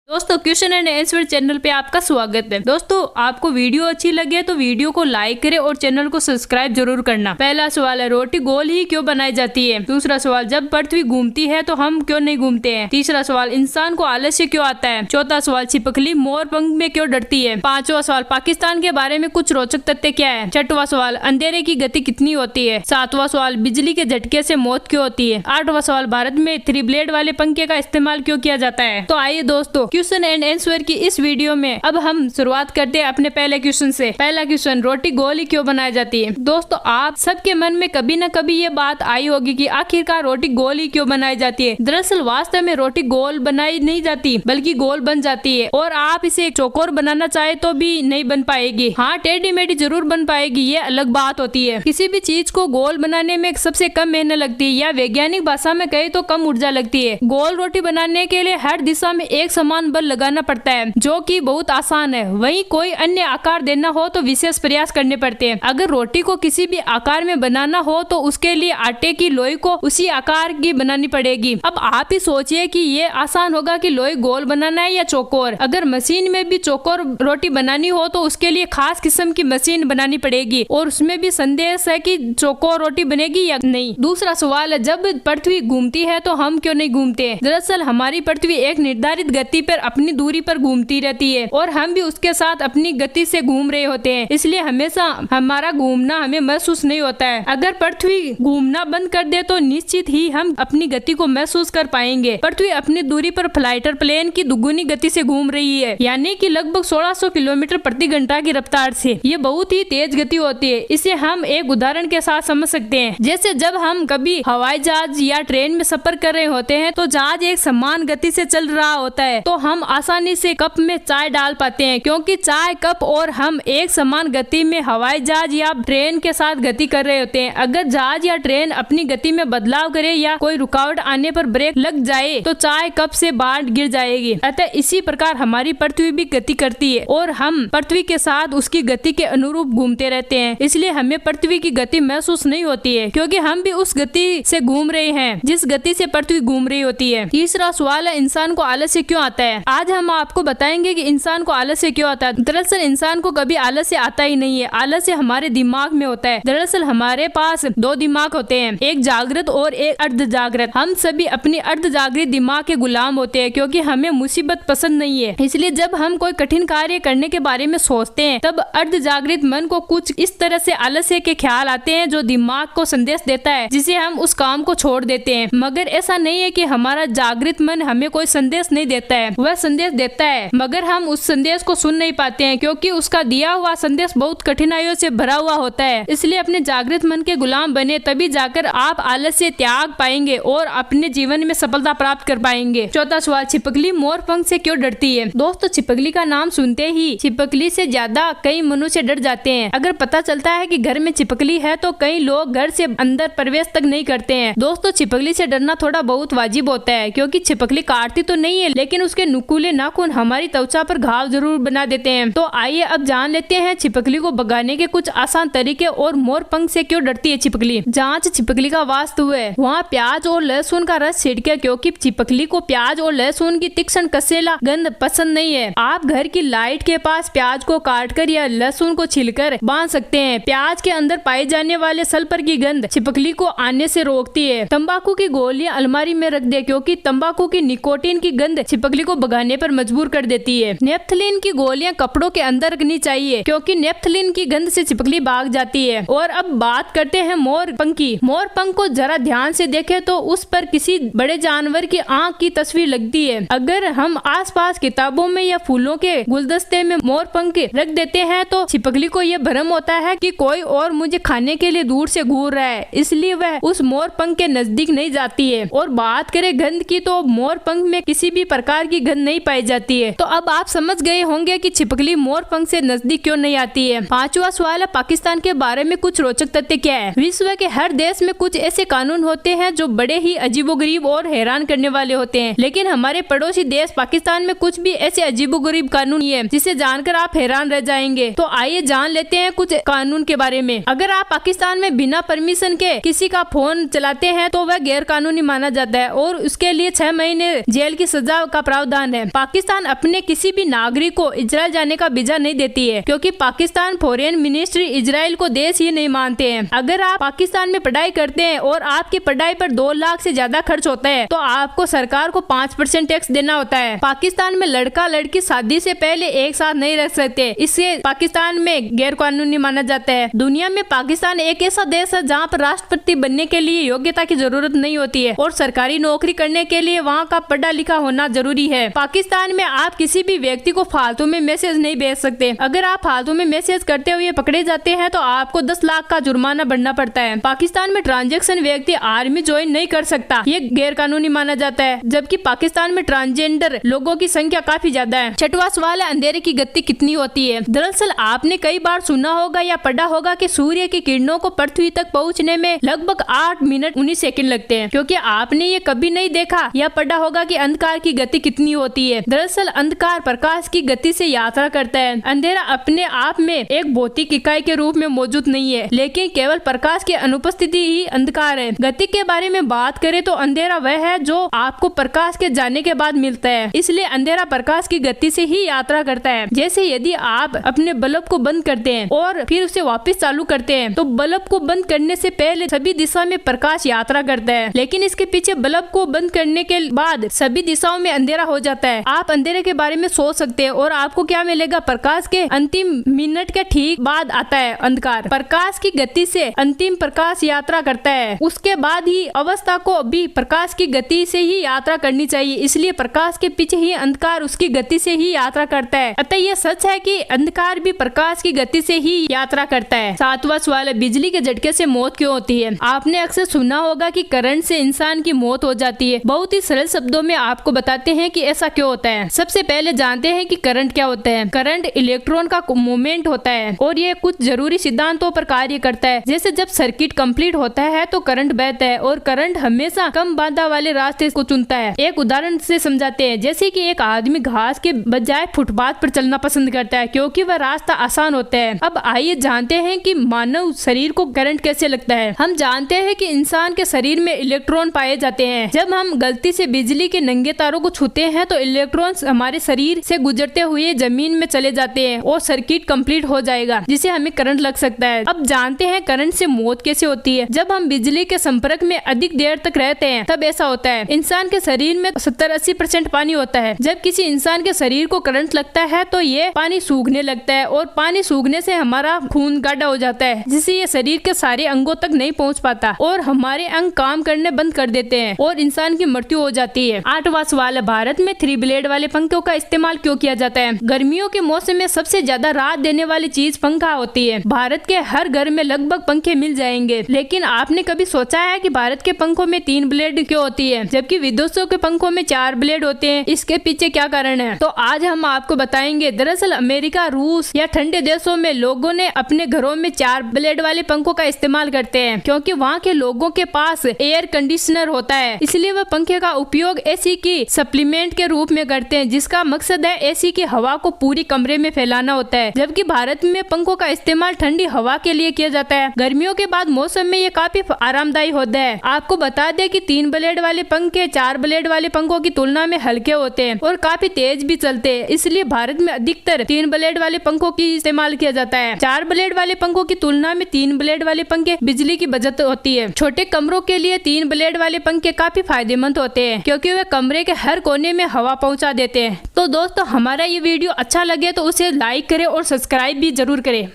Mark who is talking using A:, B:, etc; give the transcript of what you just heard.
A: दोस्तों question and answer channel पे आपका स्वागत है। दोस्तों आपको वीडियो अच्छी लगे तो वीडियो को लाइक करें और चैनल को सब्सक्राइब जरूर करना। पहला सवाल है, रोटी गोल ही क्यों बनाई जाती है? दूसरा सवाल, जब पृथ्वी घूमती है तो हम क्यों नहीं घूमते हैं? तीसरा सवाल, इंसान को आलस्य क्यों आता है? चौथा सवाल, छिपकली मोर पंख में क्यों डरती है? पांचवा सवाल, पाकिस्तान के बारे में कुछ रोचक तथ्य क्या है? छठवां सवाल, अंधेरे की गति कितनी होती है? सातवां सवाल, बिजली के झटके से मौत क्यों होती है? आठवां सवाल, भारत में 3 ब्लेड वाले पंखे का इस्तेमाल क्यों किया जाता है? तो आइए दोस्तों क्वेश्चन एंड आंसर की इस वीडियो में अब हम शुरुआत करते हैं अपने पहले क्वेश्चन से। पहला क्वेश्चन, रोटी गोल ही क्यों बनाई जाती है? दोस्तों आप सबके मन में कभी न कभी ये बात आई होगी कि आखिरकार रोटी गोल ही क्यों बनाई जाती है। दरअसल वास्तव में रोटी गोल बनाई नहीं जाती बल्कि गोल बन जाती है, और आप इसे चौकोर बनाना चाहे तो भी नहीं बन पाएगी। हाँ, टेढ़ी मेढ़ी जरूर बन पाएगी, ये अलग बात होती है। किसी भी चीज को गोल बनाने में सबसे कम मेहनत लगती है, या वैज्ञानिक भाषा में कहे तो कम ऊर्जा लगती है। गोल रोटी बनाने के लिए हर दिशा में एक समान बल लगाना पड़ता है, जो कि बहुत आसान है। वहीं कोई अन्य आकार देना हो तो विशेष प्रयास करने पड़ते हैं। अगर रोटी को किसी भी आकार में बनाना हो तो उसके लिए आटे की लोई को उसी आकार की बनानी पड़ेगी। अब आप ही सोचिए कि ये आसान होगा कि लोई गोल बनाना है या चौकोर। अगर मशीन में भी चौकोर रोटी बनानी हो तो उसके लिए खास किस्म की मशीन बनानी पड़ेगी, और उसमें भी संदेह है कि चौकोर रोटी बनेगी या नहीं। दूसरा सवाल है, जब पृथ्वी घूमती है तो हम क्यों नहीं घूमते? दरअसल हमारी पृथ्वी एक निर्धारित गति पर अपनी दूरी पर घूमती रहती है, और हम भी उसके साथ अपनी गति से घूम रहे होते हैं, इसलिए हमेशा हमारा घूमना हमें महसूस नहीं होता है। अगर पृथ्वी घूमना बंद कर दे तो निश्चित ही हम अपनी गति को महसूस कर पाएंगे। पृथ्वी अपनी दूरी पर फ्लाइटर प्लेन की दुगुनी गति से घूम रही है, यानी कि लगभग 1600 किलोमीटर प्रति घंटा की रफ्तार से। ये बहुत ही तेज गति होती है। इसे हम एक उदाहरण के साथ समझ सकते हैं। जैसे जब हम कभी हवाई जहाज या ट्रेन में सफर कर रहे होते हैं तो जहाज एक समान गति से चल रहा होता है, तो हम आसानी से कप में चाय डाल पाते हैं, क्योंकि चाय कप और हम एक समान गति में हवाई जहाज या ट्रेन के साथ गति कर रहे होते हैं। अगर जहाज या ट्रेन अपनी गति में बदलाव करे या कोई रुकावट आने पर ब्रेक लग जाए तो चाय कप से बाहर गिर जाएगी। अतः इसी प्रकार हमारी पृथ्वी भी गति करती है, और हम पृथ्वी के साथ उसकी गति के अनुरूप घूमते रहते हैं। इसलिए हमें पृथ्वी की गति महसूस नहीं होती है, क्योंकि हम भी उस गति से घूम रहे हैं जिस गति से पृथ्वी घूम रही होती है। तीसरा सवाल है, इंसान को आलस्य क्यों आता है? आज हम आपको बताएंगे कि इंसान को आलस्य क्यों आता है। दरअसल इंसान को कभी आलस्य आता ही नहीं है। आलस्य हमारे दिमाग में होता है। दरअसल हमारे पास 2 दिमाग होते हैं, एक जागृत और एक अर्ध जागृत। हम सभी अपनी अर्ध जागृत दिमाग के गुलाम होते हैं, क्योंकि हमें मुसीबत पसंद नहीं है। इसलिए जब हम कोई कठिन कार्य करने के बारे में सोचते हैं तब अर्ध जागृत मन को कुछ इस तरह से आलस्य के ख्याल आते हैं जो दिमाग को संदेश देता है, जिसे हम उस काम को छोड़ देते हैं। मगर ऐसा नहीं है कि हमारा जागृत मन हमें कोई संदेश नहीं देता है, वह संदेश देता है, मगर हम उस संदेश को सुन नहीं पाते हैं, क्योंकि उसका दिया हुआ संदेश बहुत कठिनाइयों से भरा हुआ होता है। इसलिए अपने जागृत मन के गुलाम बने, तभी जाकर आप आलस्य त्याग पाएंगे और अपने जीवन में सफलता प्राप्त कर पाएंगे। चौथा सवाल, छिपकली मोर पंख से क्यों डरती है? दोस्तों छिपकली का नाम सुनते ही छिपकली से ज्यादा कई मनुष्य डर जाते हैं। अगर पता चलता है कि घर में छिपकली है तो कई लोग घर से अंदर प्रवेश तक नहीं करते हैं। दोस्तों छिपकली से डरना थोड़ा बहुत वाजिब होता है, क्योंकि छिपकली काटती तो नहीं है, लेकिन उसके नुकीले नाखून हमारी त्वचा पर घाव जरूर बना देते हैं। तो आइए अब जान लेते हैं छिपकली को भगाने के कुछ आसान तरीके और मोर पंख से क्यों डरती है छिपकली। जहाँ छिपकली का वास है वहाँ प्याज और लहसुन का रस छिड़के, क्योंकि छिपकली को प्याज और लहसुन की तीक्ष्ण कसेला गंध पसंद नहीं है। आप घर की लाइट के पास प्याज को काटकर या लहसुन को छिलकर बांध सकते हैं। प्याज के अंदर पाए जाने वाले सल्फर की गंध छिपकली को आने से रोकती है। तंबाकू की गोलियां अलमारी में रख दे, क्योंकि तंबाकू की निकोटीन की गंध छिपकली को भगाने पर मजबूर कर देती है। नेफ्थलीन की गोलियां कपड़ों के अंदर रखनी चाहिए, क्योंकि नेफ्थलीन की गंध से छिपकली भाग जाती है। और अब बात करते हैं मोर पंख की। मोर पंख को जरा ध्यान से देखें तो उस पर किसी बड़े जानवर की आंख की तस्वीर लगती है। अगर हम आसपास किताबों में या फूलों के गुलदस्ते में मोर पंख रख देते हैं तो छिपकली को यह भ्रम होता है कि कोई और मुझे खाने के लिए दूर से घूर रहा है, इसलिए वह उस मोर पंख के नजदीक नहीं जाती है। और बात करें गंध की तो मोर पंख में किसी भी प्रकार की गंध नहीं पाई जाती है। तो अब आप समझ गए होंगे कि छिपकली मोर पंख से नजदीक क्यों नहीं आती है। पांचवा सवाल है, पाकिस्तान के बारे में कुछ रोचक तथ्य क्या है? विश्व के हर देश में कुछ ऐसे कानून होते हैं जो बड़े ही अजीबोगरीब और हैरान करने वाले होते हैं, लेकिन हमारे पड़ोसी देश पाकिस्तान में कुछ भी ऐसे अजीबोगरीब कानून है जिसे जानकर आप हैरान रह जाएंगे। तो आइए जान लेते हैं कुछ कानून के बारे में। अगर आप पाकिस्तान में बिना परमिशन के किसी का फोन चलाते हैं तो वह गैर कानूनी माना जाता है और उसके लिए 6 महीने जेल की सजा का प्रावधान प्रावधान है। पाकिस्तान अपने किसी भी नागरिक को इजराइल जाने का वीजा नहीं देती है, क्योंकि पाकिस्तान फॉरेन मिनिस्ट्री इजराइल को देश ही नहीं मानते हैं। अगर आप पाकिस्तान में पढ़ाई करते हैं और आपकी पढ़ाई पर 2 लाख से ज्यादा खर्च होता है तो आपको सरकार को 5% टैक्स देना होता है। पाकिस्तान में लड़का लड़की शादी से पहले एक साथ नहीं रह सकते, इससे पाकिस्तान में गैर कानूनी माना जाता है। दुनिया में पाकिस्तान एक ऐसा देश है जहाँ पर राष्ट्रपति बनने के लिए योग्यता की जरूरत नहीं होती है और सरकारी नौकरी करने के लिए वहाँ का पढ़ा लिखा होना जरूरी है। पाकिस्तान में आप किसी भी व्यक्ति को फालतू में मैसेज नहीं भेज सकते। अगर आप फालतू में मैसेज करते हुए पकड़े जाते हैं तो आपको 10 लाख का जुर्माना भरना पड़ता है। पाकिस्तान में ट्रांजैक्शन व्यक्ति आर्मी ज्वाइन नहीं कर सकता, ये गैर कानूनी माना जाता है, जबकि पाकिस्तान में ट्रांसजेंडर लोगों की संख्या काफी ज्यादा है। छठवां सवाल है, अंधेरे की गति कितनी होती है? दरअसल आपने कई बार सुना होगा या पढ़ा होगा कि सूर्य की किरणों को पृथ्वी तक पहुंचने में लगभग 8 मिनट 19 सेकंड लगते हैं, क्योंकि आपने ये कभी नहीं देखा या पढ़ा होगा कि अंधकार की गति कितनी होती है। दरअसल अंधकार प्रकाश की गति से यात्रा करता है। अंधेरा अपने आप में एक भौतिक इकाई के रूप में मौजूद नहीं है, लेकिन केवल प्रकाश की अनुपस्थिति ही अंधकार है। गति के बारे में बात करें तो अंधेरा वह है जो आपको प्रकाश के जाने के बाद मिलता है, इसलिए अंधेरा प्रकाश की गति से ही यात्रा करता है। जैसे यदि आप अपने बल्ब को बंद करते हैं और फिर उसे वापस चालू करते हैं तो बल्ब को बंद करने से पहले सभी दिशा में प्रकाश यात्रा करता है, लेकिन इसके पीछे बल्ब को बंद करने के बाद सभी दिशाओं में अंधेरा हो जाता है। आप अंधेरे के बारे में सोच सकते हैं और आपको क्या मिलेगा? प्रकाश के अंतिम मिनट के ठीक बाद आता है अंधकार। प्रकाश की गति से अंतिम प्रकाश यात्रा करता है, उसके बाद ही अवस्था को भी प्रकाश की गति से ही यात्रा करनी चाहिए, इसलिए प्रकाश के पीछे ही अंधकार उसकी गति से ही यात्रा करता है। अतः यह सच है कि अंधकार भी प्रकाश की गति से ही यात्रा करता है। 7वां सवाल है, बिजली के झटके से मौत क्यों होती है? आपने अक्सर सुना होगा कि करंट से इंसान की मौत हो जाती है। बहुत ही सरल शब्दों में आपको बताते हैं कि ऐसा क्यों होता है। सबसे पहले जानते हैं कि करंट क्या होता है। करंट इलेक्ट्रॉन का मूवमेंट होता है और ये कुछ जरूरी सिद्धांतों पर कार्य करता है। जैसे जब सर्किट कंप्लीट होता है तो करंट बहता है और करंट हमेशा कम बाधा वाले रास्ते को चुनता है। एक उदाहरण से समझाते हैं, जैसे कि एक आदमी घास के बजाय फुटपाथ पर चलना पसंद करता है क्योंकि वह रास्ता आसान होता है। अब आइए जानते हैं कि मानव शरीर को करंट कैसे लगता है। हम जानते हैं कि इंसान के शरीर में इलेक्ट्रॉन पाए जाते हैं। जब हम गलती से बिजली के नंगे तारों को छूते हैं तो इलेक्ट्रॉन्स हमारे शरीर से गुजरते हुए जमीन में चले जाते हैं और सर्किट कंप्लीट हो जाएगा, जिसे हमें करंट लग सकता है। अब जानते हैं करंट से मौत कैसे होती है। जब हम बिजली के संपर्क में अधिक देर तक रहते हैं तब ऐसा होता है। इंसान के शरीर में 70-80% पानी होता है। जब किसी इंसान के शरीर को करंट लगता है तो ये पानी सूखने लगता है और पानी सूखने से हमारा खून गाढ़ा हो जाता है, जिससे ये शरीर के सारे अंगों तक नहीं पहुंच पाता और हमारे अंग काम करने बंद कर देते हैं और इंसान की मृत्यु हो जाती है। 8वां सवाल है, भारत में 3 ब्लेड वाले पंखों का इस्तेमाल क्यों किया जाता है? गर्मियों के मौसम में सबसे ज्यादा राहत देने वाली चीज पंखा होती है। भारत के हर घर में लगभग पंखे मिल जाएंगे, लेकिन आपने कभी सोचा है कि भारत के पंखों में 3 ब्लेड क्यों होती है जबकि विदेशों के पंखों में 4 ब्लेड होते हैं? इसके पीछे क्या कारण है? तो आज हम आपको बताएंगे। दरअसल अमेरिका, रूस या ठंडे देशों में लोगों ने अपने घरों में 4 ब्लेड वाले पंखों का इस्तेमाल करते हैं क्योंकि वहाँ के लोगों के पास एयर कंडीशनर होता है, इसलिए वह पंखे का उपयोग एसी की सप्लीमेंट के रूप में करते हैं, जिसका मकसद है एसी की हवा को पूरी कमरे में फैलाना होता है। जबकि भारत में पंखों का इस्तेमाल ठंडी हवा के लिए किया जाता है। गर्मियों के बाद मौसम में ये काफी आरामदायी होता है। आपको बता दें कि 3 ब्लेड वाले पंखे 4 ब्लेड वाले पंखों की तुलना में हल्के होते हैं और काफी तेज भी चलते हैं, इसलिए भारत में अधिकतर 3 ब्लेड वाले पंखों की इस्तेमाल किया जाता है। 4 ब्लेड वाले पंखों की तुलना में 3 ब्लेड वाले पंखे बिजली की बचत होती है। छोटे कमरों के लिए 3 ब्लेड वाले पंखे काफी फायदेमंद होते हैं क्योंकि वे कमरे के हर कोने में हवा पहुंचा देते हैं। तो दोस्तों, हमारा ये वीडियो अच्छा लगे तो उसे लाइक करें और सब्सक्राइब भी जरूर करें।